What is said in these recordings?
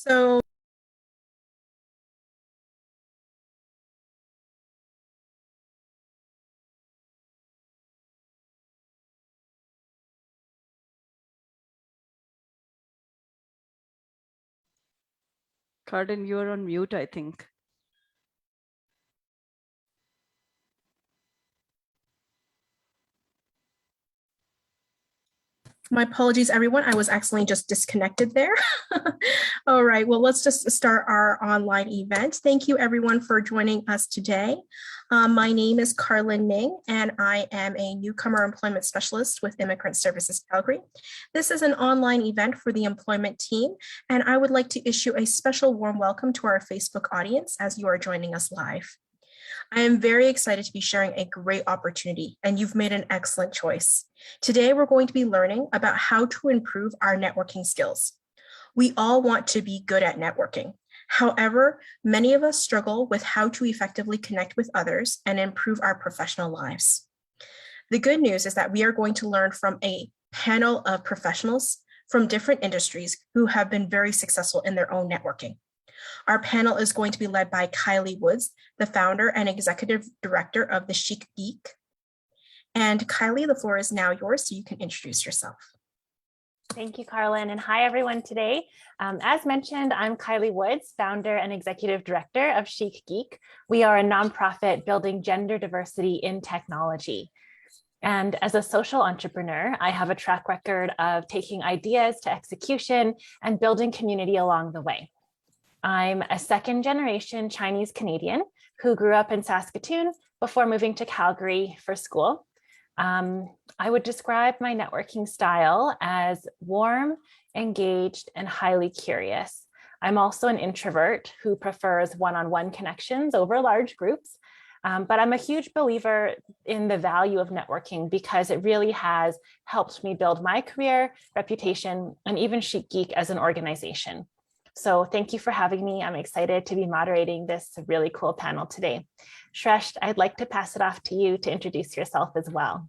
So Carden, you're on mute, I think. my apologies, everyone. I was accidentally just disconnected there. All right, well, let's just start our online event. Thank you, everyone, for joining us today. My name is Carlin Ming, and I am a newcomer employment specialist with Immigrant Services Calgary. This is an online event for the employment team, and I would like to issue a special warm welcome to our Facebook audience as you are joining us live. I am very excited to be sharing a great opportunity, and you've made an excellent choice. Today, we're going to be learning about how to improve our networking skills. We all want to be good at networking. However, many of us struggle with how to effectively connect with others and improve our professional lives. The good news is that we are going to learn from a panel of professionals from different industries who have been very successful in their own networking. Our panel is going to be led by Kylie Woods, the founder and executive director of the Chic Geek. And Kylie, the floor is now yours, so you can introduce yourself. Thank you, Carlin, and hi, everyone today. As mentioned, I'm Kylie Woods, founder and executive director of Chic Geek. We are a nonprofit building gender diversity in technology. And as a social entrepreneur, I have a track record of taking ideas to execution and building community along the way. I'm a second generation Chinese Canadian who grew up in Saskatoon before moving to Calgary for school. I would describe my networking style as warm, engaged, and highly curious. I'm also an introvert who prefers one-on-one connections over large groups, but I'm a huge believer in the value of networking because it really has helped me build my career, reputation, and even Chic Geek as an organization. So thank you for having me. I'm excited to be moderating this really cool panel today. Shresh, I'd like to pass it off to you to introduce yourself as well.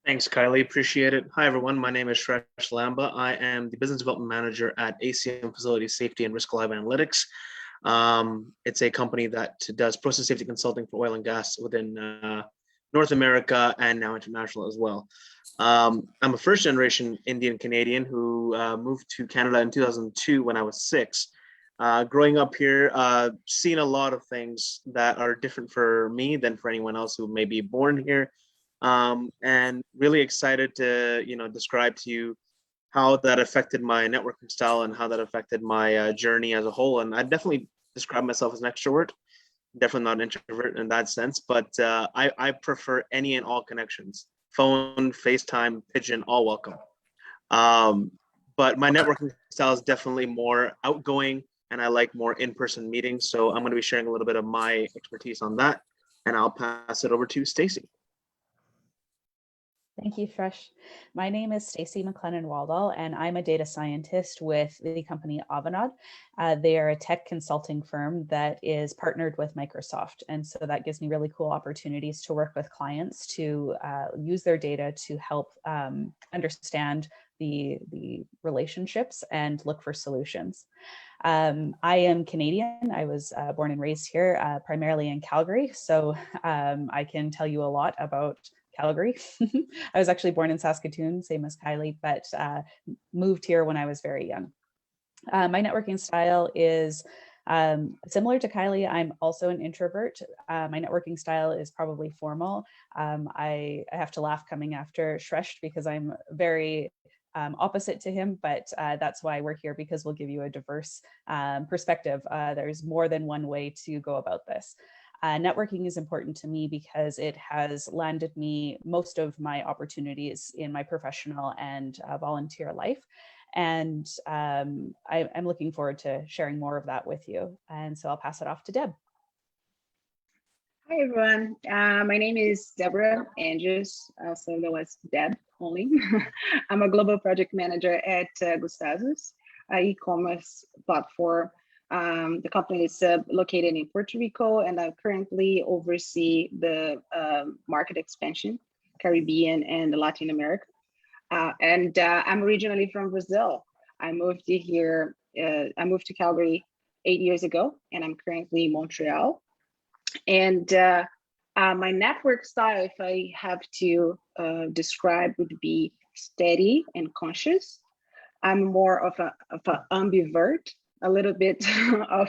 Thanks, Kylie. Appreciate it. Hi, everyone. My name is Shresh Lamba. I am the Business Development Manager at ACM Facility Safety and Risk Live Analytics. It's a company that does process safety consulting for oil and gas within North America and now international as well. I'm a first generation Indian Canadian who moved to Canada in 2002 when I was 6. Growing up here, seen a lot of things that are different for me than for anyone else who may be born here. And really excited to, describe to you how that affected my networking style and how that affected my journey as a whole. And I definitely describe myself as an extrovert, definitely not an introvert in that sense, but I prefer any and all connections. Phone, FaceTime, pigeon, all welcome. But my networking style is definitely more outgoing and I like more in-person meetings. So I'm going to be sharing a little bit of my expertise on that and I'll pass it over to Stacy. Thank you, Shresh. My name is Stacy McLennan-Waldall, and I'm a data scientist with the company Avanade. They are a tech consulting firm that is partnered with Microsoft. And so that gives me really cool opportunities to work with clients to use their data to help understand the relationships and look for solutions. I am Canadian. I was born and raised here, primarily in Calgary. So I can tell you a lot about Calgary. I was actually born in Saskatoon, same as Kylie, but moved here when I was very young. My networking style is similar to Kylie. I'm also an introvert. My networking style is probably formal. I have to laugh coming after Shresh because I'm very opposite to him, but that's why we're here, because we'll give you a diverse perspective. There's more than one way to go about this. Networking is important to me because it has landed me most of my opportunities in my professional and volunteer life. And I'm looking forward to sharing more of that with you. And so I'll pass it off to Deb. Hi, everyone. My name is Deborah Andrews, also known as Deb only. I'm a global project manager at Gustavo's, an e-commerce platform. The company is located in Puerto Rico, and I currently oversee the market expansion, Caribbean and Latin America. I'm originally from Brazil. I moved here I moved to Calgary 8 years ago, and I'm currently in Montreal. And my network style, if I have to describe, would be steady and conscious. I'm more of an ambivert, a little bit of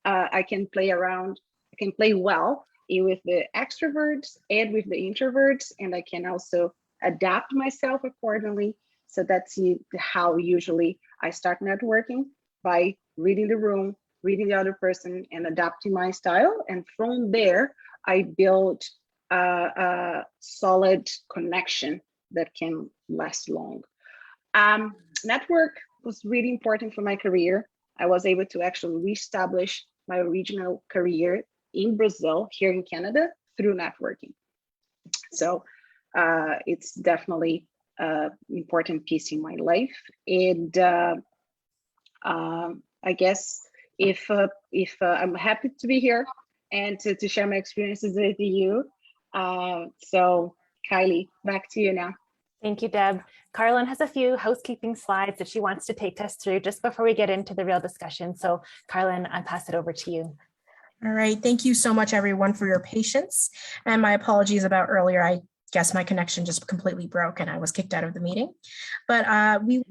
I can play around, I can play well with the extroverts and with the introverts, and I can also adapt myself accordingly. So that's how usually I start networking, by reading the room, reading the other person, and adapting my style. And from there, I build a solid connection that can last long. Network was really important for my career. I was able to actually reestablish my original career in Brazil, here in Canada, through networking. So it's definitely an important piece in my life. And I guess if I'm happy to be here and to share my experiences with you. So Kylie, back to you now. Thank you, Deb. Carlin has a few housekeeping slides that she wants to take us through just before we get into the real discussion. So Carlin, I pass it over to you. All right. Thank you so much, everyone, for your patience. And my apologies about earlier. I guess my connection just completely broke and I was kicked out of the meeting. But we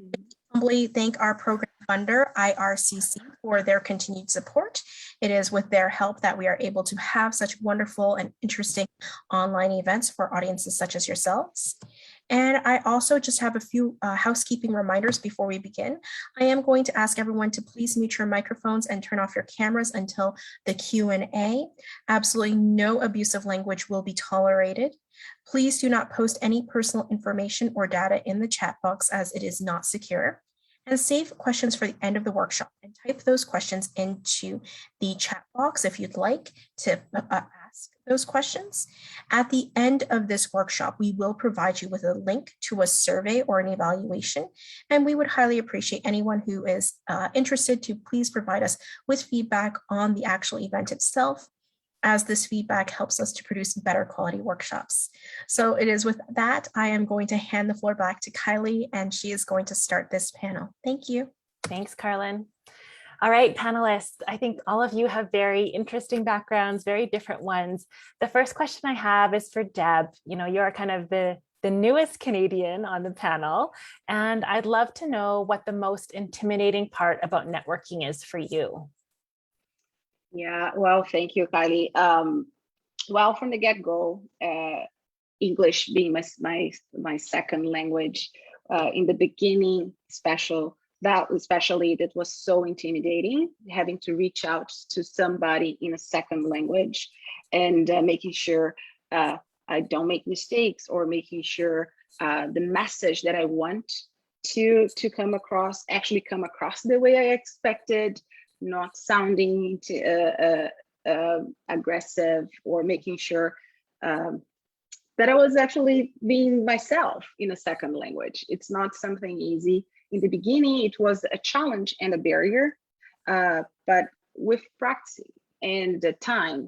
humbly thank our program funder, IRCC, for their continued support. It is with their help that we are able to have such wonderful and interesting online events for audiences such as yourselves. And I also just have a few housekeeping reminders before we begin. I am going to ask everyone to please mute your microphones and turn off your cameras until the Q&A. Absolutely no abusive language will be tolerated. Please do not post any personal information or data in the chat box, as it is not secure. And save questions for the end of the workshop and type those questions into the chat box if you'd like to ask those questions. At the end of this workshop, we will provide you with a link to a survey or an evaluation, and we would highly appreciate anyone who is interested to please provide us with feedback on the actual event itself, as this feedback helps us to produce better quality workshops. So it is with that, I am going to hand the floor back to Kylie, and she is going to start this panel. Thank you. Thanks, Carlin. All right, panelists, I think all of you have very interesting backgrounds, very different ones. The first question I have is for Deb. You know, you're kind of the newest Canadian on the panel, and I'd love to know what the most intimidating part about networking is for you. Yeah, well, thank you, Kylie. Well, from the get-go, English being my second language, in the beginning, especially that was so intimidating, having to reach out to somebody in a second language, and making sure I don't make mistakes, or making sure the message that I want to come across actually come across the way I expected, not sounding aggressive, or making sure that I was actually being myself in a second language. It's not something easy. In the beginning, it was a challenge and a barrier, but with practice and the time,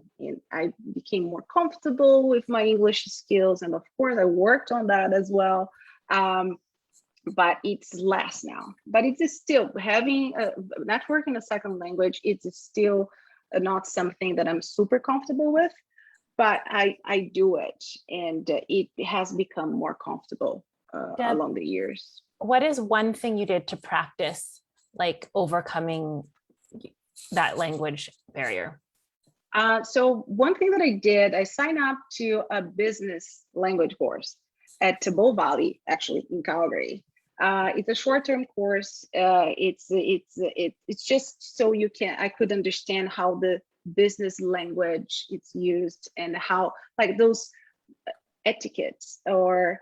I became more comfortable with my English skills. And of course, I worked on that as well. But it's less now. But it's still having a network in a second language. It's still not something that I'm super comfortable with, but I do it, and it has become more comfortable Deb, along the years. What is one thing you did to practice, like overcoming that language barrier? So one thing that I did, I signed up to a business language course at Bow Valley, actually in Calgary. It's a short-term course. It's just so I could understand how the business language it's used, and how, like, those etiquettes, or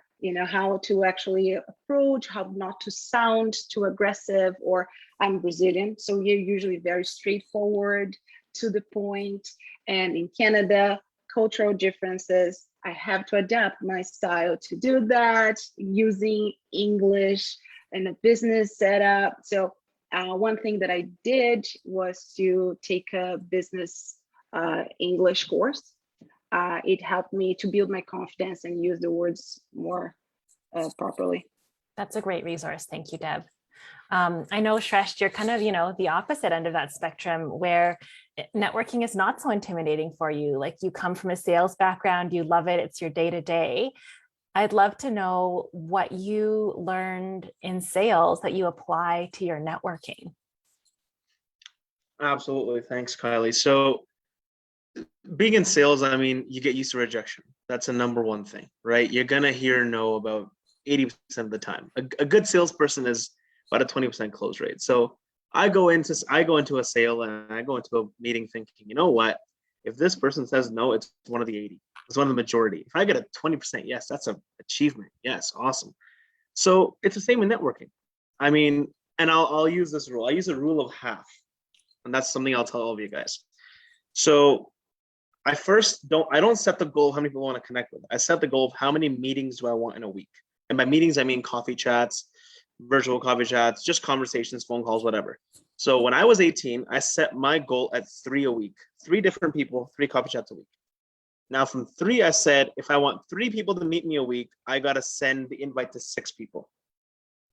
how to actually approach, how not to sound too aggressive. Or I'm Brazilian, so you're usually very straightforward, to the point. And in Canada, cultural differences, I have to adapt my style to do that, using English in a business setup. So one thing that I did was to take a business English course. It helped me to build my confidence and use the words more properly. That's a great resource. Thank you, Deb. I know, Shresh, you're kind of, the opposite end of that spectrum where networking is not so intimidating for you. Like you come from a sales background, you love it, it's your day to day. I'd love to know what you learned in sales that you apply to your networking. Absolutely. Thanks, Kylie. So being in sales, I mean, you get used to rejection. That's a number one thing, right? You're going to hear no about 80% of the time. A good salesperson is about a 20% close rate. So I go into a sale and I go into a meeting thinking, you know what? If this person says no, it's one of the 80. It's one of the majority. If I get a 20% yes, that's an achievement. Yes, awesome. So it's the same in networking. I mean, and I'll use this rule. I use a rule of half. And that's something I'll tell all of you guys. So I don't set the goal of how many people I want to connect with. I set the goal of how many meetings do I want in a week. And by meetings, I mean coffee chats, virtual coffee chats, just conversations, phone calls, whatever. So when I was 18, I set my goal at 3 a week, 3 different people, 3 coffee chats a week. Now from 3, I said, if I want 3 people to meet me a week, I got to send the invite to 6 people.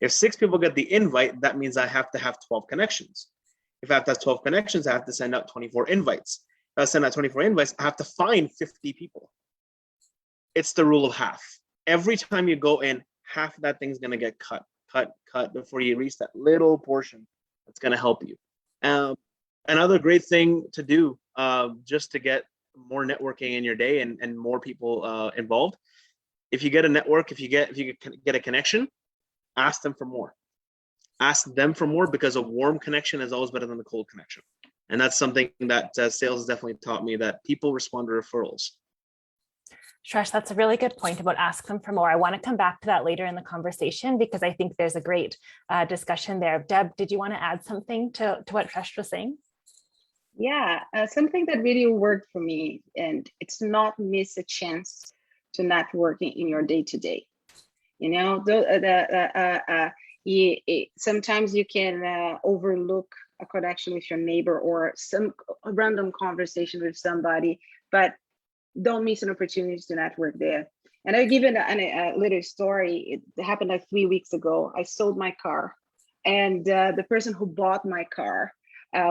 If 6 people get the invite, that means I have to have 12 connections. If I have to have 12 connections, I have to send out 24 invites. If I send out 24 invites, I have to find 50 people. It's the rule of half. Every time you go in, half of that thing's going to get cut before you reach that little portion that's going to help you. Another great thing to do just to get more networking in your day and more people involved. If you get a network, if you get a connection, ask them for more. Ask them for more because a warm connection is always better than a cold connection. And that's something that sales has definitely taught me, that people respond to referrals. Shresh, that's a really good point about ask them for more. I want to come back to that later in the conversation because I think there's a great discussion there. Deb, did you want to add something to what Shresh was saying? Yeah, something that really worked for me, and it's not miss a chance to networking in your day-to-day. Sometimes you can overlook a connection with your neighbor or some random conversation with somebody, but don't miss an opportunity to network there. And I'll give you a little story. It happened like 3 weeks ago. I sold my car, and the person who bought my car,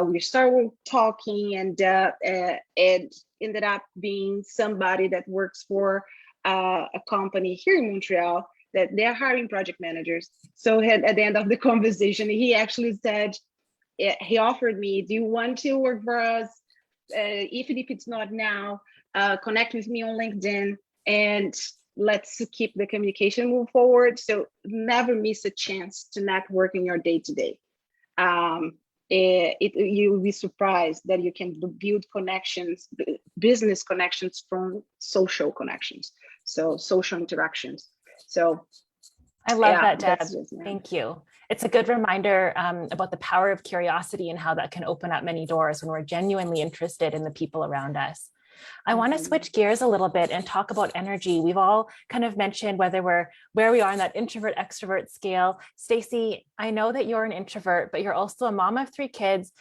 we started talking, and it ended up being somebody that works for a company here in Montreal that they're hiring project managers. So at the end of the conversation, he actually said, he offered me, do you want to work for us? Even if it's not now, connect with me on LinkedIn and let's keep the communication move forward. So never miss a chance to network in your day-to-day. You'll be surprised that you can build connections, business connections from social connections. So social interactions. So I love that, Deb. Thank you. It's a good reminder about the power of curiosity and how that can open up many doors when we're genuinely interested in the people around us. I want to switch gears a little bit and talk about energy. We've all kind of mentioned where we are in that introvert extrovert scale. Stacey, I know that you're an introvert, but you're also a mom of 2 kids,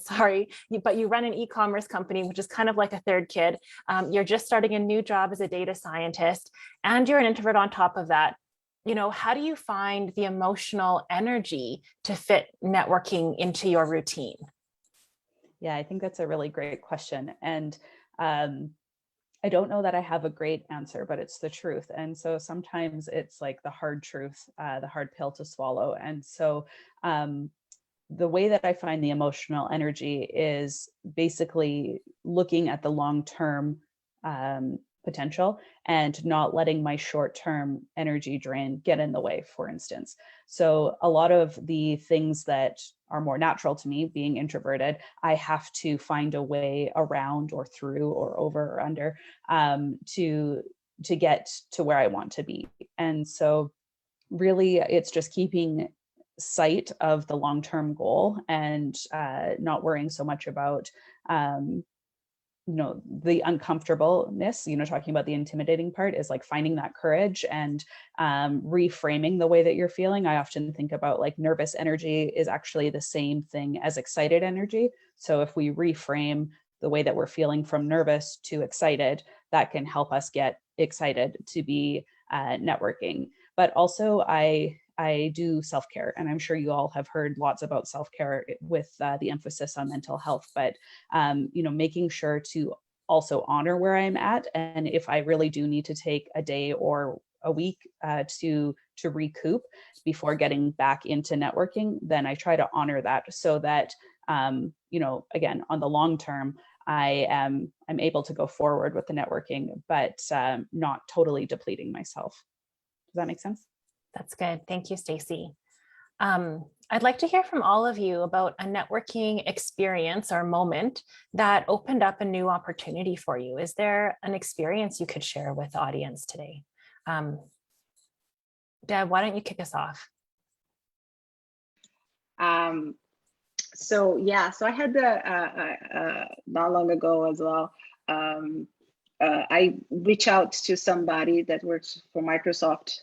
sorry, but you run an e-commerce company, which is kind of like a third kid. You're just starting a new job as a data scientist, and you're an introvert on top of that. How do you find the emotional energy to fit networking into your routine? Yeah, I think that's a really great question. And I don't know that I have a great answer, but it's the truth. And so sometimes it's like the hard truth, the hard pill to swallow. And so the way that I find the emotional energy is basically looking at the long-term potential and not letting my short-term energy drain get in the way, for instance. So a lot of the things that are more natural to me, being introverted, I have to find a way around or through or over or under to get to where I want to be. And so really it's just keeping sight of the long-term goal and not worrying so much about the uncomfortableness, talking about the intimidating part is like finding that courage and reframing the way that you're feeling. I often think about like nervous energy is actually the same thing as excited energy. So if we reframe the way that we're feeling from nervous to excited, that can help us get excited to be networking. But also I I do self-care, and I'm sure you all have heard lots about self-care with the emphasis on mental health, but making sure to also honor where I'm at, and if I really do need to take a day or a week to recoup before getting back into networking, then I try to honor that so that again, on the long term, I'm able to go forward with the networking, but not totally depleting myself. Does that make sense? That's good. Thank you, Stacy. I'd like to hear from all of you about a networking experience or moment that opened up a new opportunity for you. Is there an experience you could share with the audience today? Deb, why don't you kick us off? So I had not long ago as well. I reached out to somebody that works for Microsoft.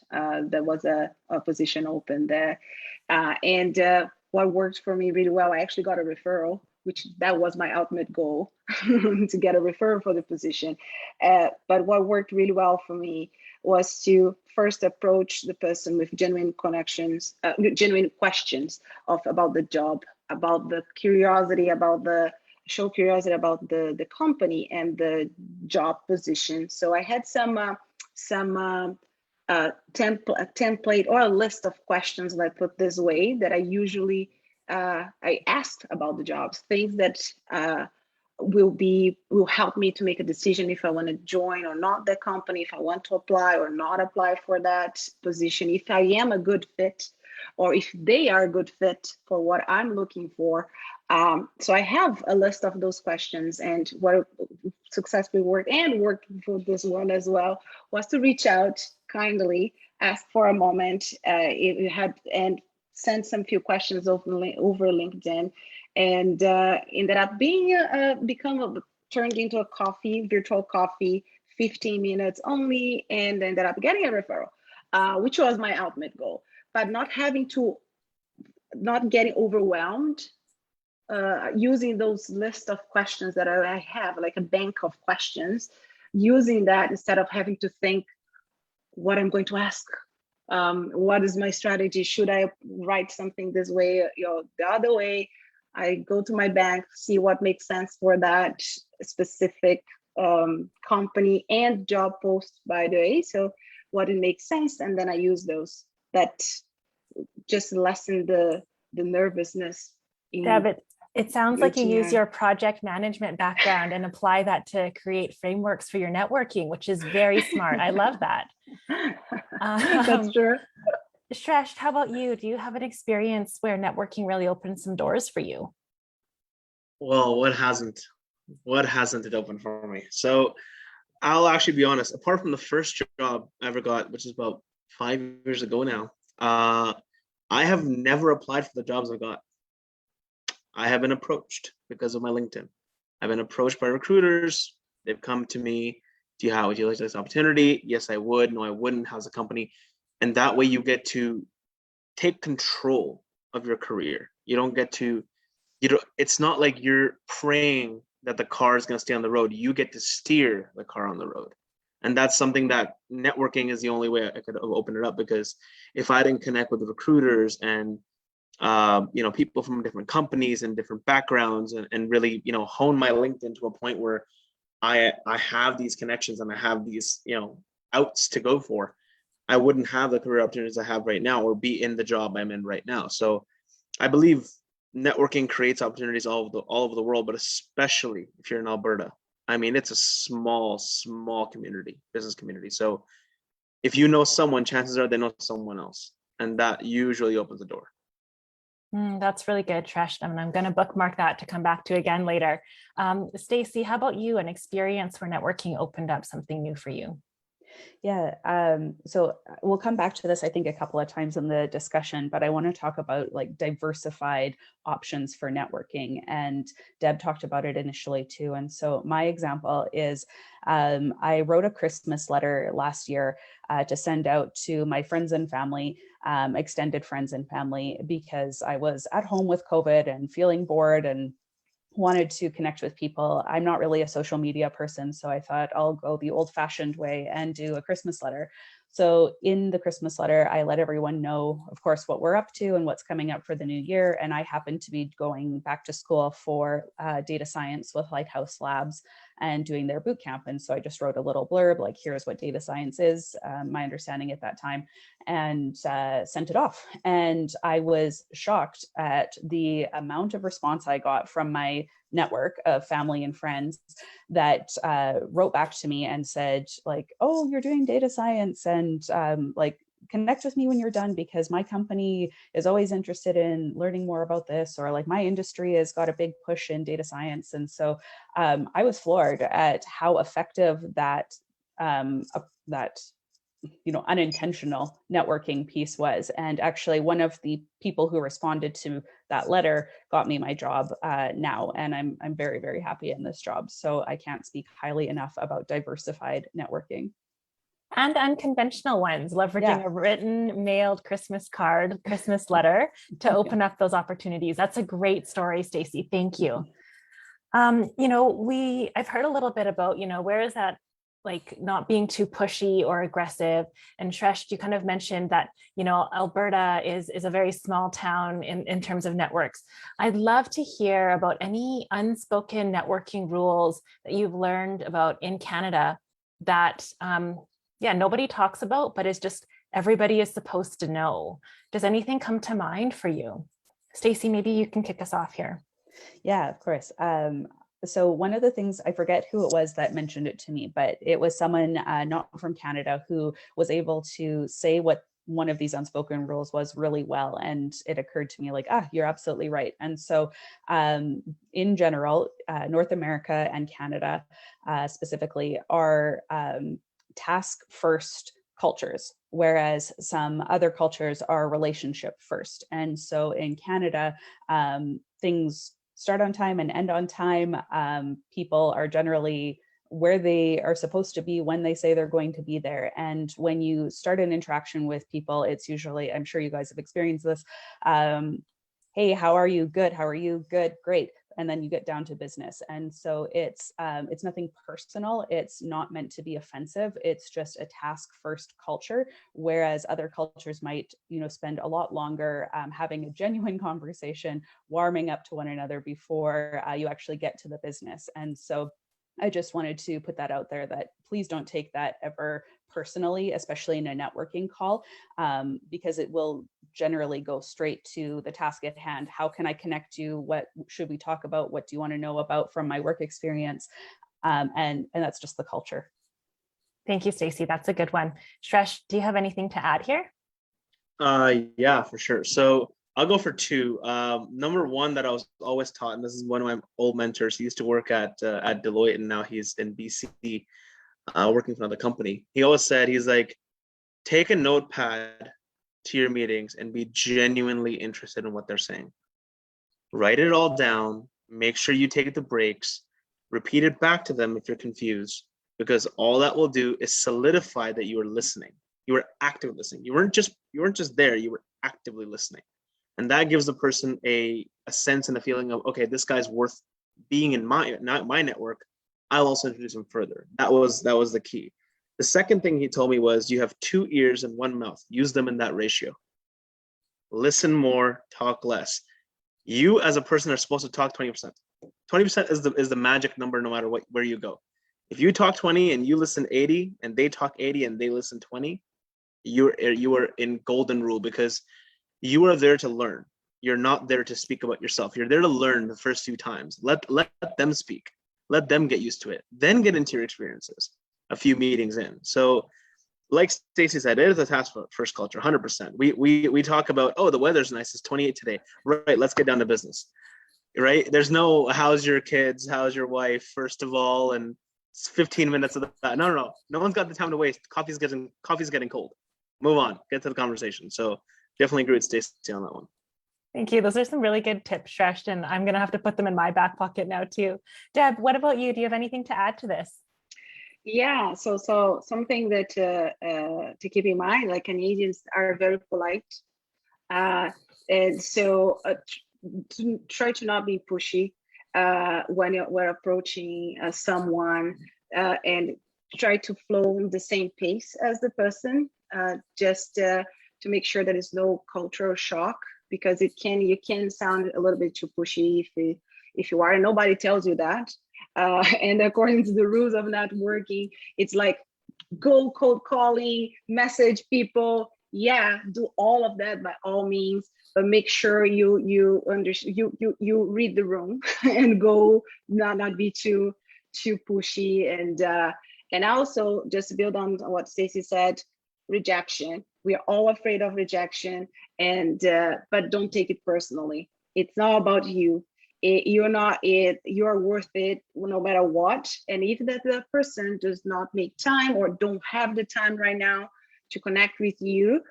There was a position open there, and what worked for me really well, I actually got a referral, which that was my ultimate goal, to get a referral for the position. But what worked really well for me was to first approach the person with genuine questions about the job, about the curiosity, show curiosity about the company and the job position. So I had some template or a list of questions, let's put this way, that I usually I asked about the jobs, things that will help me to make a decision if I want to join or not the company, if I want to apply or not apply for that position, if I am a good fit, or if they are a good fit for what I'm looking for. So I have a list of those questions, and what successfully worked for this one as well was to reach out kindly, ask for a moment, and send some few questions over LinkedIn, and ended up turned into a virtual coffee, 15 minutes only, and ended up getting a referral, which was my ultimate goal. But not getting overwhelmed, using those list of questions that I have, like a bank of questions, using that instead of having to think what I'm going to ask. What is my strategy? Should I write something this way, the other way? I go to my bank, see what makes sense for that specific company and job post, by the way. So what it makes sense, and then I use those. That just lessen the nervousness. Deb, it sounds like you use your project management background and apply that to create frameworks for your networking, which is very smart. I love that. That's true. Shresh, how about you? Do you have an experience where networking really opened some doors for you? Well, what hasn't it opened for me? So I'll actually be honest, apart from the first job I ever got, which is about 5 years ago now, I have never applied for the jobs I got. I have been approached because of my LinkedIn. I've been approached by recruiters. They've come to me. Would you like this opportunity? Yes, I would. No, I wouldn't. How's the company? And that way you get to take control of your career. You don't get to, it's not like you're praying that the car is going to stay on the road. You get to steer the car on the road. And that's something that networking is the only way I could open it up, because if I didn't connect with the recruiters and people from different companies and different backgrounds, and really, hone my LinkedIn to a point where I have these connections and I have these, outs to go for, I wouldn't have the career opportunities I have right now or be in the job I'm in right now. So I believe networking creates opportunities all over the world, but especially if you're in Alberta. I mean, it's a small community, business community. So if you know someone, chances are they know someone else, and that usually opens the door. That's really good, Shresh. And I'm going to bookmark that to come back to again later. Stacy, how about you? An experience where networking opened up something new for you? Yeah, so we'll come back to this, I think, a couple of times in the discussion, but I want to talk about like diversified options for networking. And Deb talked about it initially too. And so my example is I wrote a Christmas letter last year to send out to my friends and family, extended friends and family, because I was at home with COVID and feeling bored and wanted to connect with people. I'm not really a social media person, so I thought I'll go the old-fashioned way and do a Christmas letter. So in the Christmas letter, I let everyone know, of course, what we're up to and what's coming up for the new year. And I happen to be going back to school for data science with Lighthouse Labs and doing their boot camp. And so I just wrote a little blurb, like, here's what data science is, my understanding at that time, and sent it off. And I was shocked at the amount of response I got from my network of family and friends that wrote back to me and said, like, oh, you're doing data science, and like, connect with me when you're done, because my company is always interested in learning more about this, or like, my industry has got a big push in data science. And so I was floored at how effective that unintentional networking piece was. And actually, one of the people who responded to that letter got me my job now, and I'm very, very happy in this job. So I can't speak highly enough about diversified networking. And unconventional ones, leveraging a written, mailed Christmas card, Christmas letter to open up those opportunities. That's a great story, Stacey. Thank you. I've heard a little bit about, where is that, like, not being too pushy or aggressive. And Shresh, you kind of mentioned that, Alberta is a very small town in terms of networks. I'd love to hear about any unspoken networking rules that you've learned about in Canada that, nobody talks about, but it's just everybody is supposed to know. Does anything come to mind for you? Stacey, maybe you can kick us off here. Yeah, of course. So one of the things, I forget who it was that mentioned it to me, but it was someone not from Canada who was able to say what one of these unspoken rules was really well. And it occurred to me, like, you're absolutely right. And so in general, North America and Canada specifically are task first cultures, whereas some other cultures are relationship first. And so in Canada, things start on time and end on time. People are generally where they are supposed to be when they say they're going to be there. And when you start an interaction with people, it's usually, I'm sure you guys have experienced this, hey, how are you? Good. How are you? Good. Great. And then you get down to business. And so it's nothing personal. It's not meant to be offensive. It's just a task first culture, whereas other cultures might, spend a lot longer having a genuine conversation, warming up to one another before you actually get to the business. And so I just wanted to put that out there, that please don't take that ever personally, especially in a networking call, because it will generally go straight to the task at hand. How can I connect you? What should we talk about? What do you want to know about from my work experience? And that's just the culture. Thank you, Stacey. That's a good one. Shresh, do you have anything to add here? Yeah, for sure. So I'll go for two. Number one that I was always taught, and this is one of my old mentors. He used to work at Deloitte, and now he's in BC, working for another company. He always said, he's like, take a notepad to your meetings and be genuinely interested in what they're saying. Write it all down. Make sure you take the breaks. Repeat it back to them if you're confused, because all that will do is solidify that you were listening. You were actively listening. You weren't just there. You were actively listening. And that gives the person a sense and a feeling of, okay, this guy's worth being in my network. I'll also introduce him further. That was the key. The second thing he told me was, you have 2 ears and 1 mouth. Use them in that ratio. Listen more, talk less. You as a person are supposed to talk 20%. 20% is the magic number no matter where you go. If you talk 20 and you listen 80 and they talk 80 and they listen 20, you are in golden rule, because you are there to learn. You're not there to speak about yourself. You're there to learn the first few times. Let them speak. Let them get used to it. Then get into your experiences a few meetings in. So like Stacey said, it is a task first culture, 100%. We talk about, oh, the weather's nice, it's 28 today. Right, let's get down to business. Right? There's no, how's your kids? How's your wife? First of all, and it's 15 minutes of that. No. No one's got the time to waste. Coffee's getting cold. Move on. Get to the conversation. So definitely agree with Stacey on that one. Thank you. Those are some really good tips, Shresh, and I'm going to have to put them in my back pocket now too. Deb, what about you? Do you have anything to add to this? Yeah, so something that to keep in mind, like, Canadians are very polite, and so try to not be pushy, we're approaching someone, and try to flow in the same pace as the person, just to make sure there is no cultural shock, because you can sound a little bit too pushy if you are, and nobody tells you that. And according to the rules of networking, it's like go cold calling, message people. Yeah, do all of that by all means, but make sure you read the room and go not be too pushy. And also, just to build on what Stacey said, rejection. We are all afraid of rejection, and but don't take it personally. It's not about you. You're not it. You're worth it no matter what. And if the person does not make time or don't have the time right now to connect with you,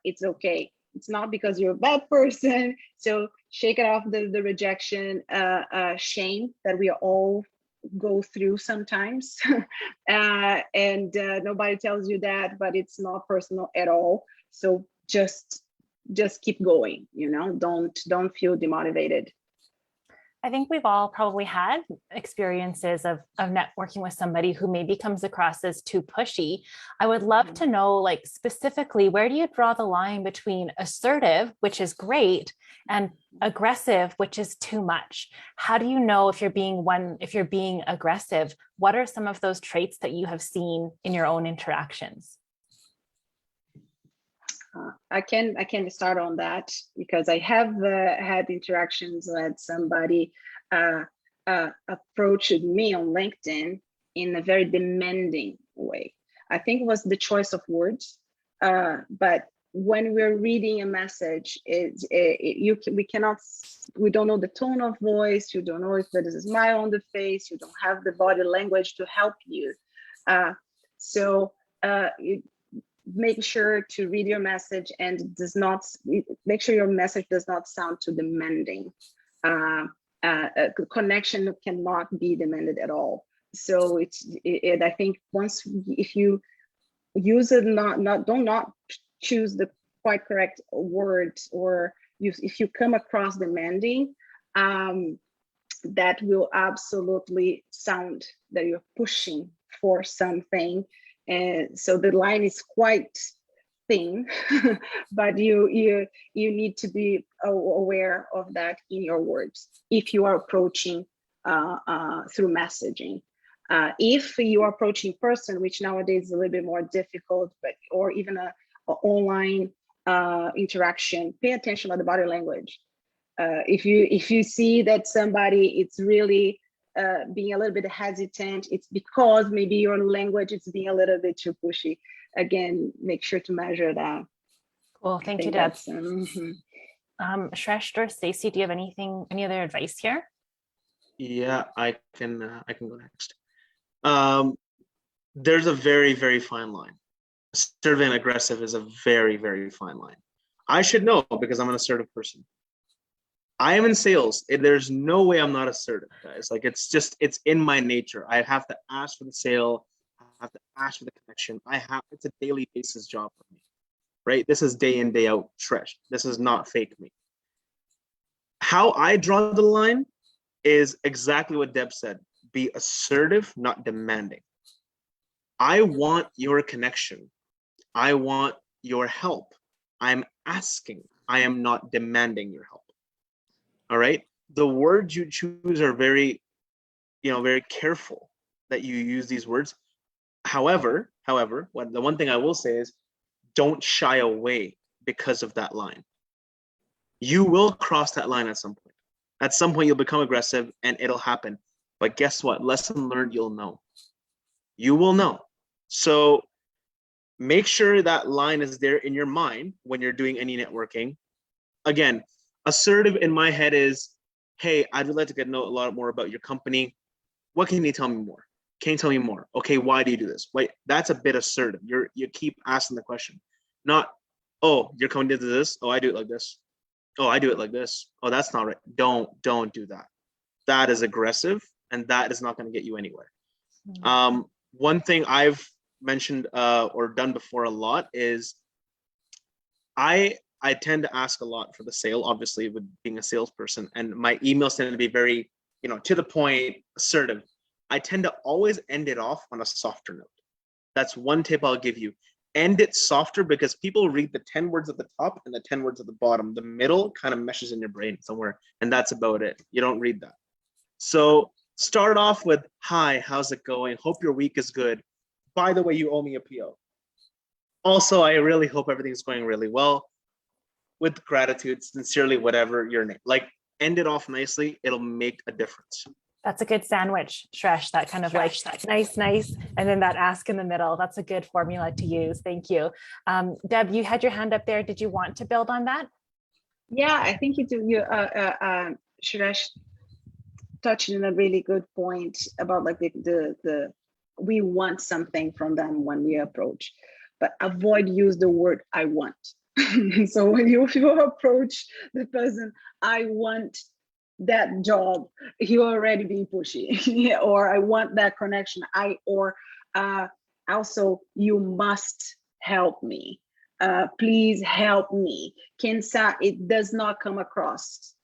it's okay. It's not because you're a bad person. So shake it off the rejection shame that we all go through sometimes. And nobody tells you that, but it's not personal at all. So just keep going, don't feel demotivated. I think we've all probably had experiences of networking with somebody who maybe comes across as too pushy. I would love to know, like, specifically, where do you draw the line between assertive, which is great, and aggressive, which is too much? How do you know if you're being aggressive? What are some of those traits that you have seen in your own interactions? I can start on that, because I have had interactions with somebody approached me on LinkedIn in a very demanding way. I think it was the choice of words, but when we're reading a message, we don't know the tone of voice, you don't know if there is a smile on the face, you don't have the body language to help you. Make sure to read your message, and make sure your message does not sound too demanding. Connection cannot be demanded at all. So I think if you use it, do not choose the quite correct words, or if you come across demanding, that will absolutely sound that you're pushing for something. And so the line is quite thin, but you need to be aware of that in your words if you are approaching through messaging. If you are approaching person, which nowadays is a little bit more difficult, or even a online interaction, pay attention to the body language. If you see that somebody, it's really being a little bit hesitant, it's because maybe your language is being a little bit too pushy. Again, make sure to measure that. Cool, thank you, Deb. Shresh or Stacey, do you have any other advice here? Yeah, I can go next. There's a very, very fine line. Assertive and aggressive is a very, very fine line. I should know, because I'm an assertive person. I am in sales. There's no way I'm not assertive, guys. Like, it's in my nature. I have to ask for the sale. I have to ask for the connection. It's a daily basis job for me, right? This is day in, day out Shresh. This is not fake me. How I draw the line is exactly what Deb said. Be assertive, not demanding. I want your connection. I want your help. I'm asking. I am not demanding your help. All right. The words you choose are very careful that you use these words. However, the one thing I will say is, don't shy away because of that line. You will cross that line at some point. At some point, you'll become aggressive, and it'll happen. But guess what? Lesson learned, you'll know. You will know. So make sure that line is there in your mind when you're doing any networking. Again, assertive in my head is, hey, I'd like to get to know a lot more about your company. What can you tell me more? Can you tell me more? Okay, why do you do this? Wait, that's a bit assertive. You keep asking the question. Not, oh, your company did this. Oh, I do it like this. Oh, I do it like this. Oh, that's not right. Don't do that. That is aggressive, and that is not going to get you anywhere. Mm-hmm. One thing I've mentioned or done before a lot is I tend to ask a lot for the sale, obviously, with being a salesperson, and my emails tend to be very to the point, assertive, I tend to always end it off on a softer note. That's one tip I'll give you. End it softer, because people read the 10 words at the top and the 10 words at the bottom. The middle kind of meshes in your brain somewhere, and that's about it. You don't read that. So start off with, hi, how's it going? Hope your week is good. By the way, you owe me a PO. Also, I really hope everything's going really well. With gratitude, sincerely, whatever your name. Like, end it off nicely. It'll make a difference. That's a good sandwich, Shresh, that kind of like nice, and then that ask in the middle. That's a good formula to use. Thank you. Deb, you had your hand up there. Did you want to build on that? Yeah, I think Suresh touched on a really good point about like the we want something from them when we approach, but avoid use the word I want. So when you approach the person, I want that job, you already being pushy. Or I want that connection, also you must help me, please help me. It does not come across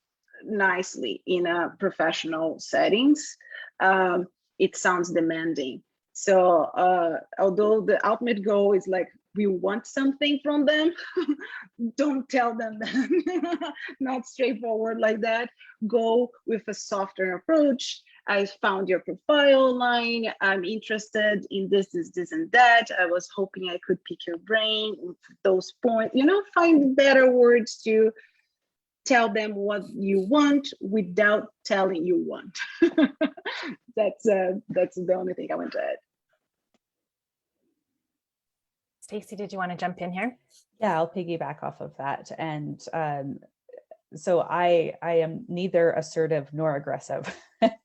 nicely in a professional settings. It sounds demanding. So although the ultimate goal is like, we want something from them, don't tell them that. Not straightforward like that. Go with a softer approach. I found your profile online. I'm interested in this, and that. I was hoping I could pick your brain with those points. Find better words to tell them what you want without telling you want. That's the only thing I want to add. Stacey, did you want to jump in here? Yeah, I'll piggyback off of that. And so I am neither assertive nor aggressive.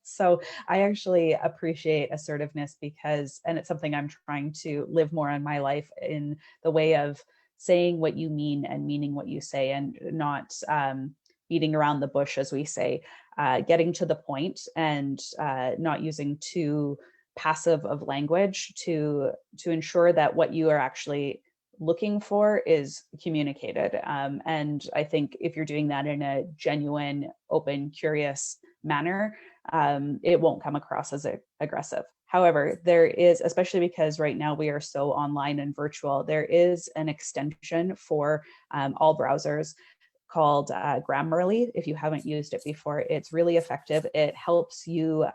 So I actually appreciate assertiveness because, and it's something I'm trying to live more in my life, in the way of saying what you mean and meaning what you say, and not beating around the bush, as we say, getting to the point, and not using too passive of language to ensure that what you are actually looking for is communicated. And I think if you're doing that in a genuine, open, curious manner, it won't come across as aggressive. However, there is, especially because right now we are so online and virtual, there is an extension for all browsers called Grammarly. If you haven't used it before, it's really effective. It helps you,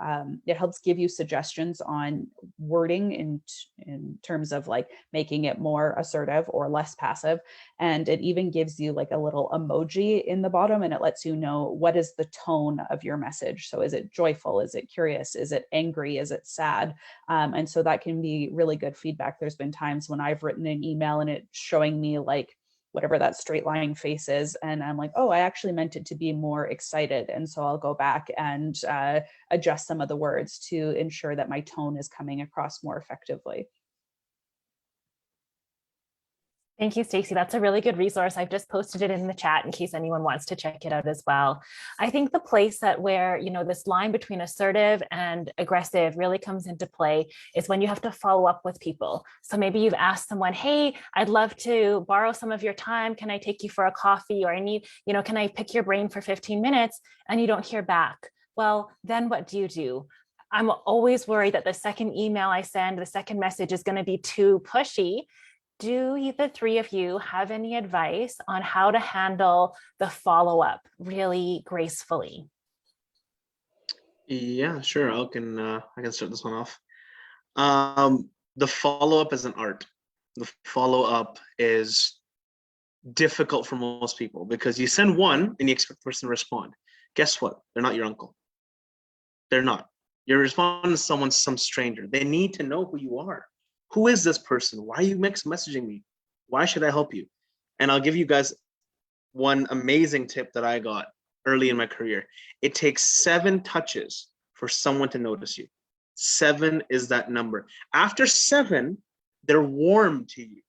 it helps give you suggestions on wording in terms of like making it more assertive or less passive. And it even gives you like a little emoji in the bottom, and it lets you know what is the tone of your message. So is it joyful? Is it curious? Is it angry? Is it sad? And so that can be really good feedback. There's been times when I've written an email and it's showing me like whatever that straight line face is. And I'm like, oh, I actually meant it to be more excited. And so I'll go back and adjust some of the words to ensure that my tone is coming across more effectively. Thank you, Stacey. That's a really good resource. I've just posted it in the chat in case anyone wants to check it out as well. I think the place where this line between assertive and aggressive really comes into play is when you have to follow up with people. So maybe you've asked someone, hey, I'd love to borrow some of your time. Can I take you for a coffee? Or can I pick your brain for 15 minutes? And you don't hear back. Well, then what do? I'm always worried that the second email I send, the second message is going to be too pushy. Do the three of you have any advice on how to handle the follow-up really gracefully? Yeah, sure. I can start this one off. The follow-up is an art. The follow-up is difficult for most people because you send one and you expect the person to respond. Guess what? They're not your uncle. They're not. You're responding to some stranger. They need to know who you are. Who is this person? Why are you messaging me? Why should I help you? And I'll give you guys one amazing tip that I got early in my career. It takes 7 touches for someone to notice you. 7 is that number. After 7, they're warm to you,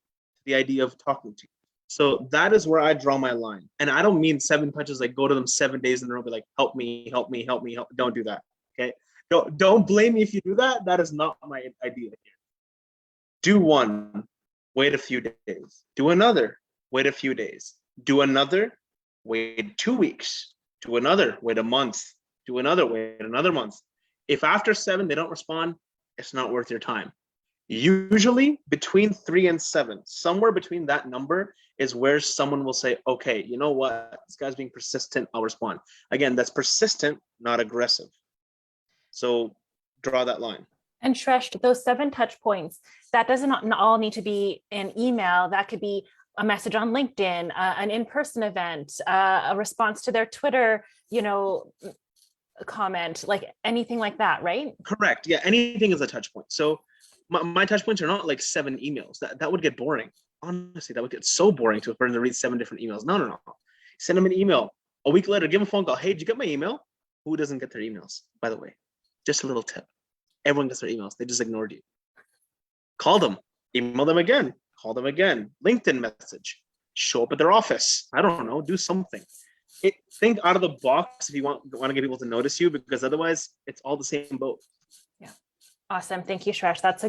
the idea of talking to you. So that is where I draw my line. And I don't mean 7 touches, like go to them 7 days in a row, be like, help me, help me, help me, help. Don't do that, okay? Don't blame me if you do that. That is not my idea here. Do one, wait a few days. Do another, wait a few days. Do another, wait 2 weeks. Do another, wait a month. Do another, wait another month. If after 7 they don't respond, it's not worth your time. Usually between 3 and 7, somewhere between that number is where someone will say, okay, you know what, this guy's being persistent, I'll respond. Again, that's persistent, not aggressive. So draw that line. And Shresh, those 7 touch points, that doesn't all need to be an email. That could be a message on LinkedIn, an in-person event, a response to their Twitter, comment, like anything like that, right? Correct. Yeah, anything is a touch point. So my touch points are not like 7 emails. That would get boring. Honestly, that would get so boring to a person to read 7 different emails. No. Send them an email. A week later, give them a phone call. Hey, did you get my email? Who doesn't get their emails, by the way? Just a little tip. Everyone gets their emails. They just ignored you. Call them. Email them again. Call them again. LinkedIn message. Show up at their office. I don't know. Do something. Think out of the box if you want to get people to notice you, because otherwise it's all the same boat. Yeah. Awesome. Thank you, Shresh. That's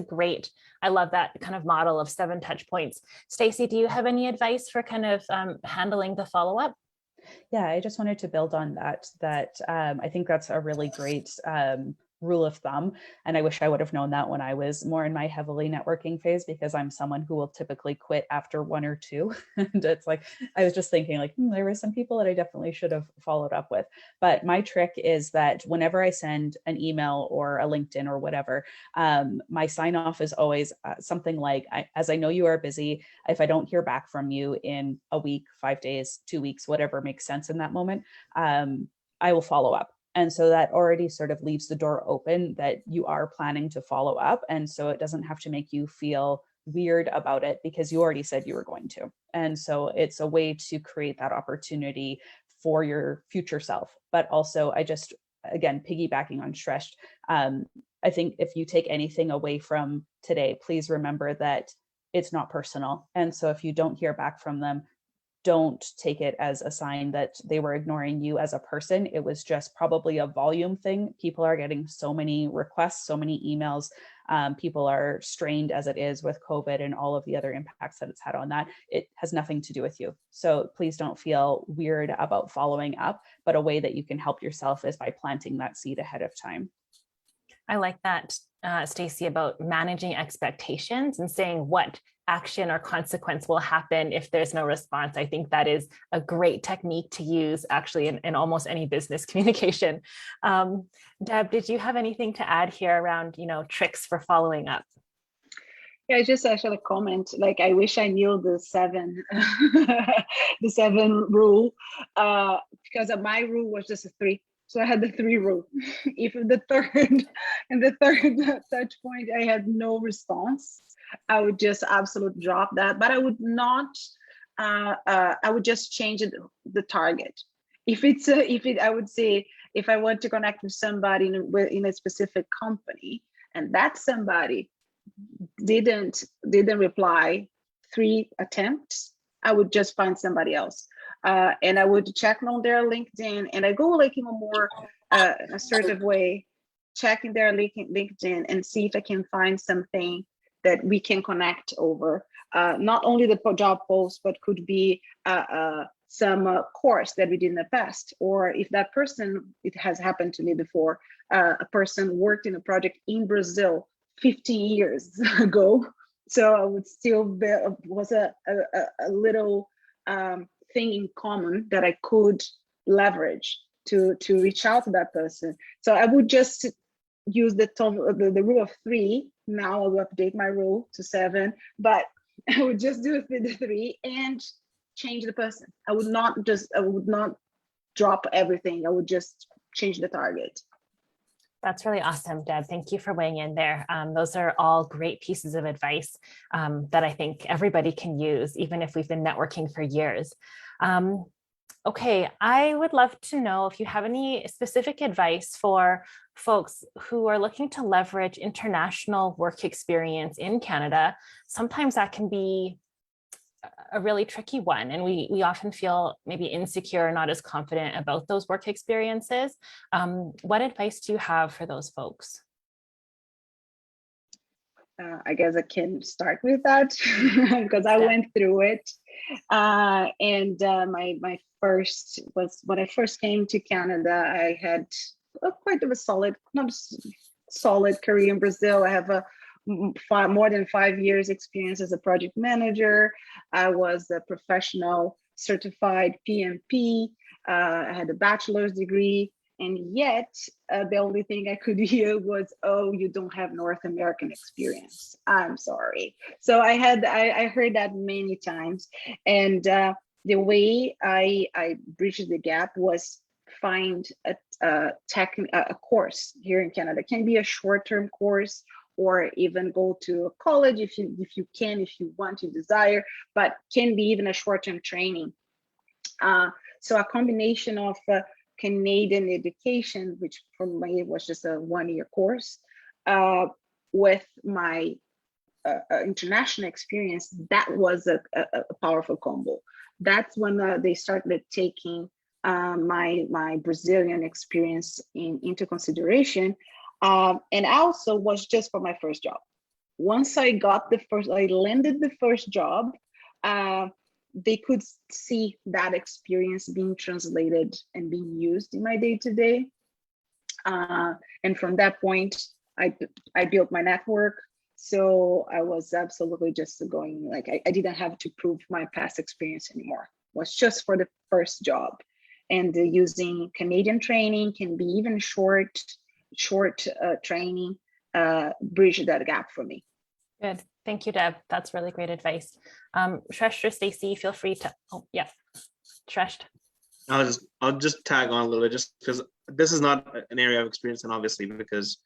I love that kind of model of 7 touch points. Stacey, do you have any advice for kind of handling the follow-up? Yeah, I just wanted to build on that. I think that's a really great rule of thumb. And I wish I would have known that when I was more in my heavily networking phase, because I'm someone who will typically quit after 1 or 2. And it's like, I was just thinking like, there were some people that I definitely should have followed up with. But my trick is that whenever I send an email or a LinkedIn or whatever, my sign off is always something like, as I know you are busy, if I don't hear back from you in a week, 5 days, 2 weeks, whatever makes sense in that moment, I will follow up. And so that already sort of leaves the door open that you are planning to follow up. And so it doesn't have to make you feel weird about it because you already said you were going to. And so it's a way to create that opportunity for your future self. But also, again, piggybacking on Shresh, I think if you take anything away from today, please remember that it's not personal. And so if you don't hear back from them, don't take it as a sign that they were ignoring you as a person. It was just probably a volume thing. People are getting so many requests, so many emails. People are strained as it is with COVID and all of the other impacts that it's had on that. It has nothing to do with you. So please don't feel weird about following up, but a way that you can help yourself is by planting that seed ahead of time. I like that, Stacey, about managing expectations and saying what action or consequence will happen if there's no response. I think that is a great technique to use actually in almost any business communication. Deb, did you have anything to add here around, tricks for following up? Yeah, just actually comment, like, I wish I knew the 7, the 7 rule, because my rule was just a 3. So I had the 3 rule. If the third touch point, I had no response, I would just absolutely drop that. But I would not. I would just change the target. I would say if I want to connect with somebody in a specific company, and that somebody didn't reply 3 attempts, I would just find somebody else. And I would check on their LinkedIn, and I go like in a more assertive way, checking their LinkedIn and see if I can find something that we can connect over. Not only the job post, but could be some course that we did in the past, or if that person, it has happened to me before, a person worked in a project in Brazil 15 years ago. So I would still was a little thing in common that I could leverage to reach out to that person. So I would just use the rule of 3. Now I will update my rule to 7, but I would just do the 3 and change the person. I would not drop everything. I would just change the target. That's really awesome, Deb. Thank you for weighing in there. Those are all great pieces of advice that I think everybody can use, even if we've been networking for years. Okay, I would love to know if you have any specific advice for folks who are looking to leverage international work experience in Canada. Sometimes that can be a really tricky one, and we often feel maybe insecure, not as confident about those work experiences. What advice do you have for those folks? I guess I can start with that because I went through it. And my first was when I first came to Canada, I had quite of a solid, not solid career in Brazil. I have a more than 5 years experience as a project manager. I was a professional certified PMP. I had a bachelor's degree, and yet the only thing I could hear was, "Oh, you don't have North American experience. I'm sorry." So I heard that many times, and the way I bridged the gap was find a course here in Canada. It can be a short-term course, or even go to college if you want, you desire, but can be even a short-term training. So a combination of Canadian education, which for me was just a 1-year course, with my international experience, that was a powerful combo. That's when they started taking my Brazilian experience into consideration. And also was just for my first job. Once I landed the first job, they could see that experience being translated and being used in my day-to-day. And from that point, I built my network. So I was absolutely just going, like, I didn't have to prove my past experience anymore. It was just for the first job. And using Canadian training, can be even short training, bridge that gap for me. Good. Thank you, Deb. That's really great advice. Shresh or Stacey, feel free to, Shresh. I'll just tag on a little bit, just because this is not an area I've experienced, and obviously because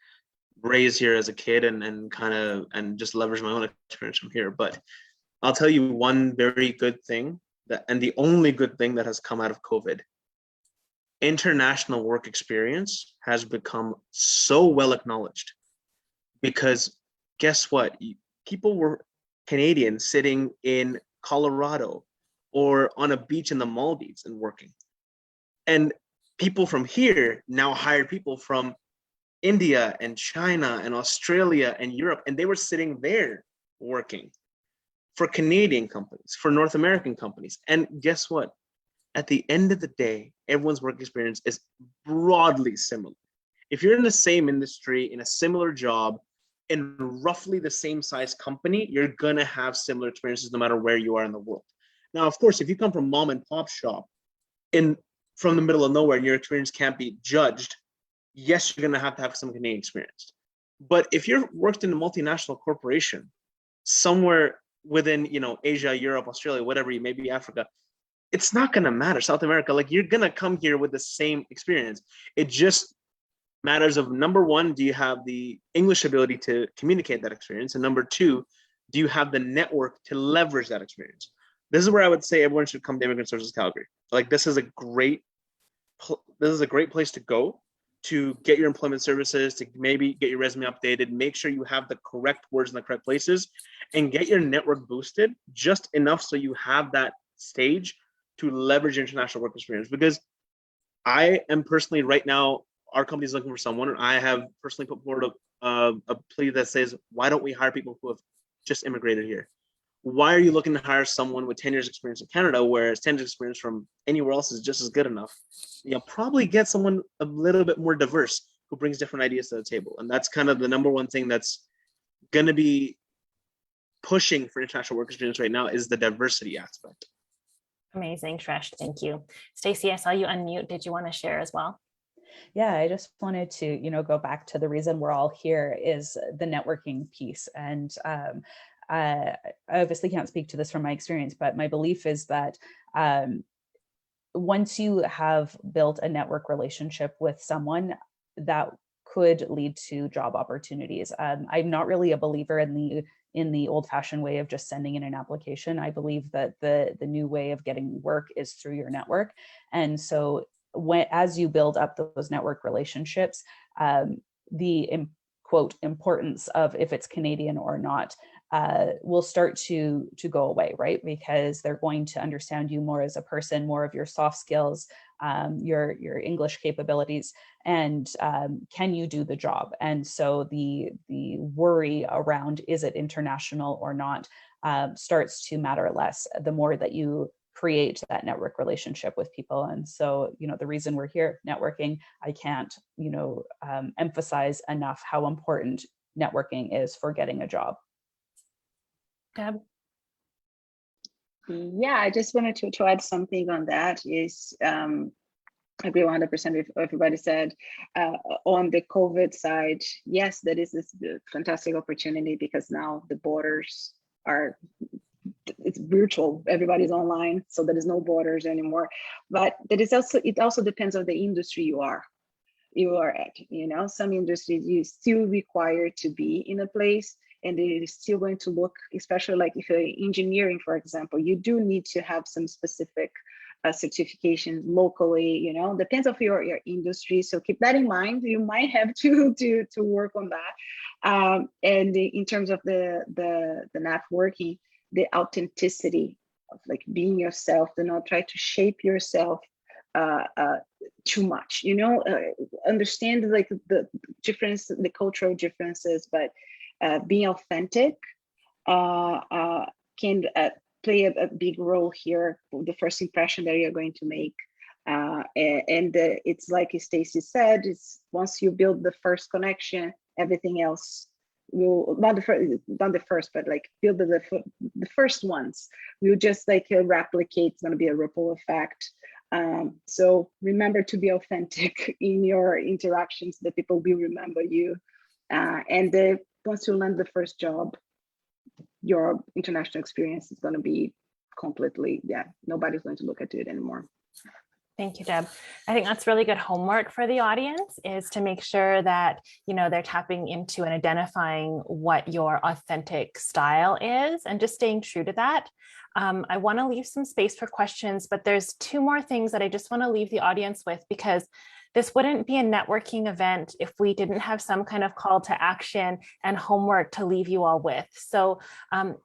raised here as a kid and just leverage my own experience from here. But I'll tell you one very good thing and the only good thing that has come out of COVID. International work experience has become so well acknowledged, because guess what? People were Canadian sitting in Colorado or on a beach in the Maldives and working. And people from here now hire people from India and China and Australia and Europe, and they were sitting there working for Canadian companies, for North American companies. And guess what? At the end of the day, everyone's work experience is broadly similar. If you're in the same industry, in a similar job, in roughly the same size company, you're gonna have similar experiences no matter where you are in the world. Now, of course, if you come from mom and pop shop from the middle of nowhere and your experience can't be judged, yes, you're gonna have to have some Canadian experience. But if you're worked in a multinational corporation somewhere within, Asia, Europe, Australia, whatever, maybe Africa, it's not gonna matter. South America, like, you're gonna come here with the same experience. It just matters of, number one, do you have the English ability to communicate that experience? And number two, do you have the network to leverage that experience? This is where I would say everyone should come to Immigrant Services Calgary. Like, this is a great place to go to get your employment services, to maybe get your resume updated, make sure you have the correct words in the correct places, and get your network boosted just enough so you have that stage to leverage international work experience. Because I am personally right now, our company is looking for someone, and I have personally put forward a plea that says, why don't we hire people who have just immigrated here? Why are you looking to hire someone with 10 years experience in Canada, whereas 10 years experience from anywhere else is just as good enough? You'll probably get someone a little bit more diverse who brings different ideas to the table. And that's kind of the number one thing that's going to be pushing for international work experience right now, is the diversity aspect. Amazing, Shresh. Thank you. Stacey, I saw you unmute. Did you want to share as well? Yeah, I just wanted to, go back to the reason we're all here is the networking piece. And I obviously can't speak to this from my experience, but my belief is that once you have built a network relationship with someone, that could lead to job opportunities. I'm not really a believer in the old-fashioned way of just sending in an application. I believe that the new way of getting work is through your network. And so as you build up those network relationships, the quote importance of if it's Canadian or not will start to go away, right? Because they're going to understand you more as a person, more of your soft skills, your English capabilities, and can you do the job? And so the worry around is it international or not starts to matter less the more that you create that network relationship with people. And so, the reason we're here networking, I can't, emphasize enough how important networking is for getting a job. Deb? Yeah, I just wanted to add something on that is, I agree 100% with what everybody said. On the COVID side, yes, that is this fantastic opportunity because now the borders are, it's virtual, everybody's online, so there is no borders anymore. But that is also, it also depends on the industry you are at. Some industries you still require to be in a place, and it is still going to look, especially like if you're engineering, for example, you do need to have some specific certifications locally, depends on your industry. So keep that in mind. You might have to work on that. And in terms of the networking, the authenticity of like being yourself, do not try to shape yourself too much, understand like the difference, the cultural differences, but being authentic can play a big role here. The first impression that you're going to make, and it's like Stacey said, it's once you build the first connection, everything else will not the first, but like build the first ones will just like replicate. It's going to be a ripple effect. So remember to be authentic in your interactions. The people will remember you, and once you land the first job, your international experience is going to be completely, nobody's going to look at it anymore. Thank you, Deb. I think that's really good homework for the audience, is to make sure that, they're tapping into and identifying what your authentic style is and just staying true to that. I want to leave some space for questions, but there's two more things that I just want to leave the audience with, because this wouldn't be a networking event if we didn't have some kind of call to action and homework to leave you all with. So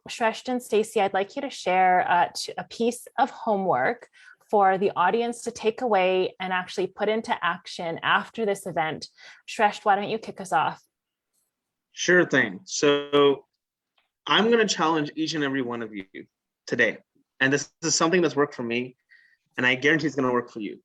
Shresh and Stacey, I'd like you to share a piece of homework for the audience to take away and actually put into action after this event. Shresh, why don't you kick us off? Sure thing. So I'm going to challenge each and every one of you today. And this is something that's worked for me, and I guarantee it's going to work for you.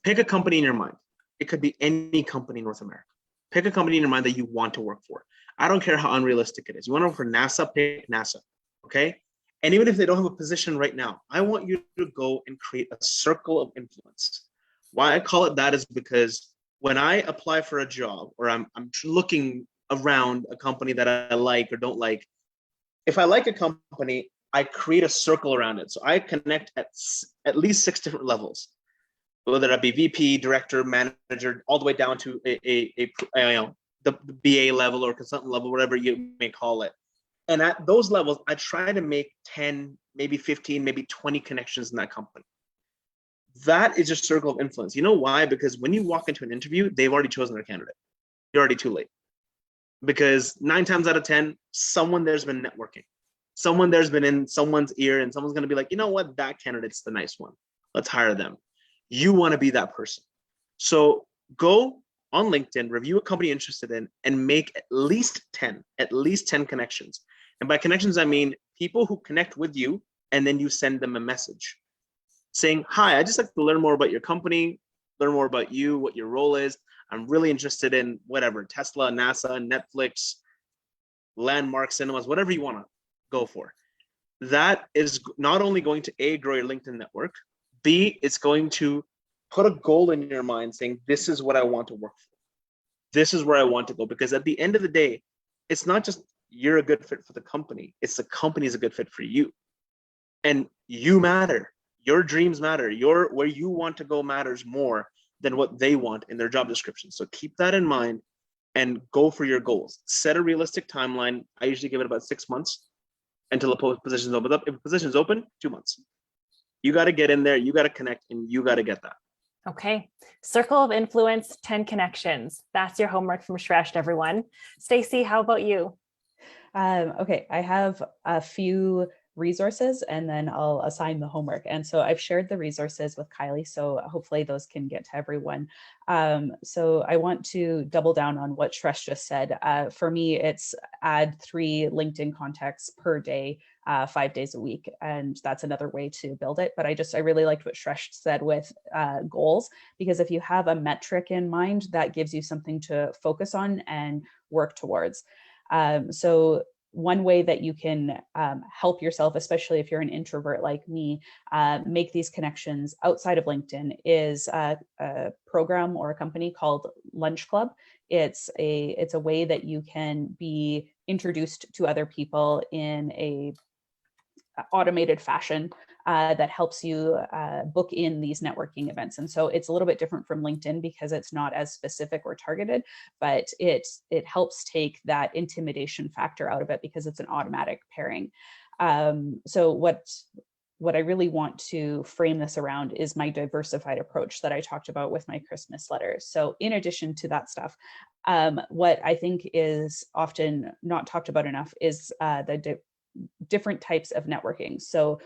Pick a company in your mind. It could be any company in North America. Pick a company in your mind that you want to work for. I don't care how unrealistic it is. You want to work for NASA, pick NASA, okay? And even if they don't have a position right now, I want you to go and create a circle of influence. Why I call it that is because when I apply for a job, or I'm looking around a company that I like or don't like, if I like a company, I create a circle around it. So I connect at least 6 different levels, whether that be VP, director, manager, all the way down to the BA level or consultant level, whatever you may call it. And at those levels, I try to make 10, maybe 15, maybe 20 connections in that company. That is your circle of influence. You know why? Because when you walk into an interview, they've already chosen their candidate. You're already too late. Because 9 times out of 10, someone there's been networking. Someone there's been in someone's ear, and someone's going to be like, you know what? That candidate's the nice one. Let's hire them. You want to be that person. So go on LinkedIn, review a company you're interested in, and make at least 10 connections. And by connections, I mean people who connect with you, and then you send them a message saying, hi, I'd just like to learn more about your company, learn more about you, what your role is. I'm really interested in whatever, Tesla, NASA, Netflix, Landmark Cinemas, whatever you want to go for. That is not only going to A, grow your LinkedIn network, B, it's going to put a goal in your mind saying, this is what I want to work for. This is where I want to go. Because at the end of the day, it's not just you're a good fit for the company, it's the company is a good fit for you. And you matter. Your dreams matter. Where you want to go matters more than what they want in their job description. So keep that in mind and go for your goals. Set a realistic timeline. I usually give it about 6 months until a position opens up. If a position is open, 2 months. You got to get in there, you got to connect, and you got to get that. Okay. Circle of influence, 10 connections. That's your homework from Shresh, everyone. Stacey, how about you? Okay, I have a few resources, and then I'll assign the homework. And so I've shared the resources with Kylie, so hopefully those can get to everyone. So I want to double down on what Shresh just said. For me, it's add 3 LinkedIn contacts per day, 5 days a week. And that's another way to build it. But I really liked what Shresh said with goals, because if you have a metric in mind, that gives you something to focus on and work towards. So one way that you can help yourself, especially if you're an introvert like me, make these connections outside of LinkedIn is a program or a company called Lunch Club. It's a way that you can be introduced to other people in a automated fashion that helps you book in these networking events. And so it's a little bit different from LinkedIn because it's not as specific or targeted, but it helps take that intimidation factor out of it because it's an automatic pairing. So what I really want to frame this around is my diversified approach that I talked about with my Christmas letters. So in addition to that stuff, what I think is often not talked about enough is the different types of networking. So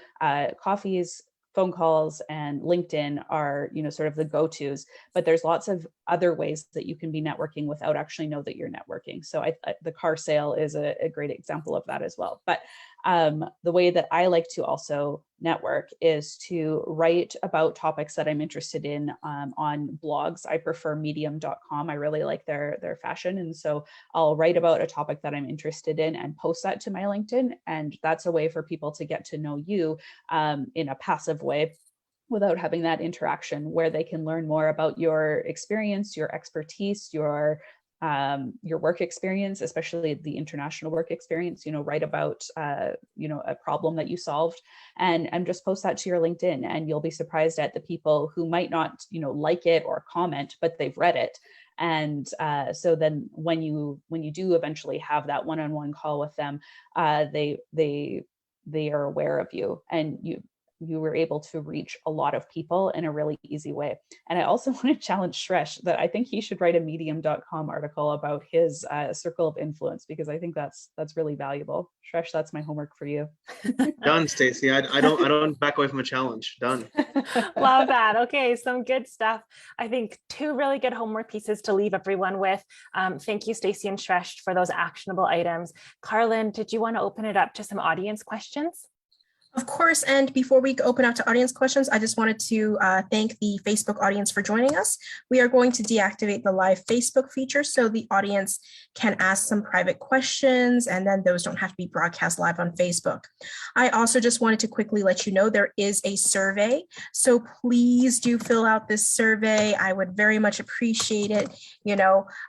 coffees, phone calls, and LinkedIn are, sort of the go-tos, but there's lots of other ways that you can be networking without actually know that you're networking. So the car sale is a great example of that as well. But the way that I like to also network is to write about topics that I'm interested in on blogs. I prefer medium.com. I really like their fashion. And so I'll write about a topic that I'm interested in and post that to my LinkedIn. And that's a way for people to get to know you in a passive way without having that interaction, where they can learn more about your experience, your expertise, your work experience, especially the international work experience, write about, a problem that you solved and just post that to your LinkedIn, and you'll be surprised at the people who might not, like it or comment, but they've read it. And so then when you do eventually have that one-on-one call with them, they are aware of you, and you were able to reach a lot of people in a really easy way. And I also want to challenge Shresh that I think he should write a medium.com article about his circle of influence, because I think that's really valuable. Shresh, that's my homework for you. Done, Stacey. I don't back away from a challenge. Done. Love that. Okay, some good stuff. I think 2 really good homework pieces to leave everyone with. Thank you, Stacey and Shresh, for those actionable items. Carlin, did you want to open it up to some audience questions? Of course, and before we open up to audience questions, I just wanted to thank the Facebook audience for joining us. We are going to deactivate the live Facebook feature so the audience can ask some private questions, and then those don't have to be broadcast live on Facebook. I also just wanted to quickly let you know there is a survey, so please do fill out this survey. I would very much appreciate it.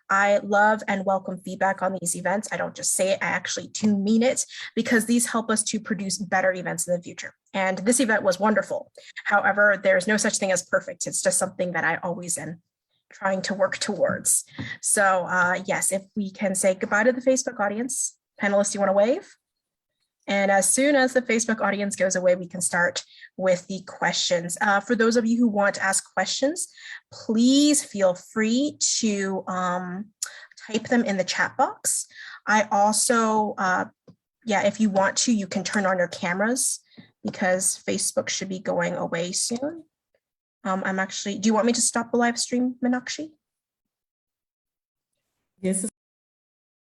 I love and welcome feedback on these events. I don't just say it, I actually do mean it, because these help us to produce better events in the future. And this event was wonderful. However, there's no such thing as perfect. It's just something that I always am trying to work towards. So yes, if we can say goodbye to the Facebook audience. Panelists, you want to wave? And as soon as the Facebook audience goes away, we can start with the questions. For those of you who want to ask questions, please feel free to type them in the chat box. I also, if you want to, you can turn on your cameras because Facebook should be going away soon. Do you want me to stop the live stream, Meenakshi? Yes.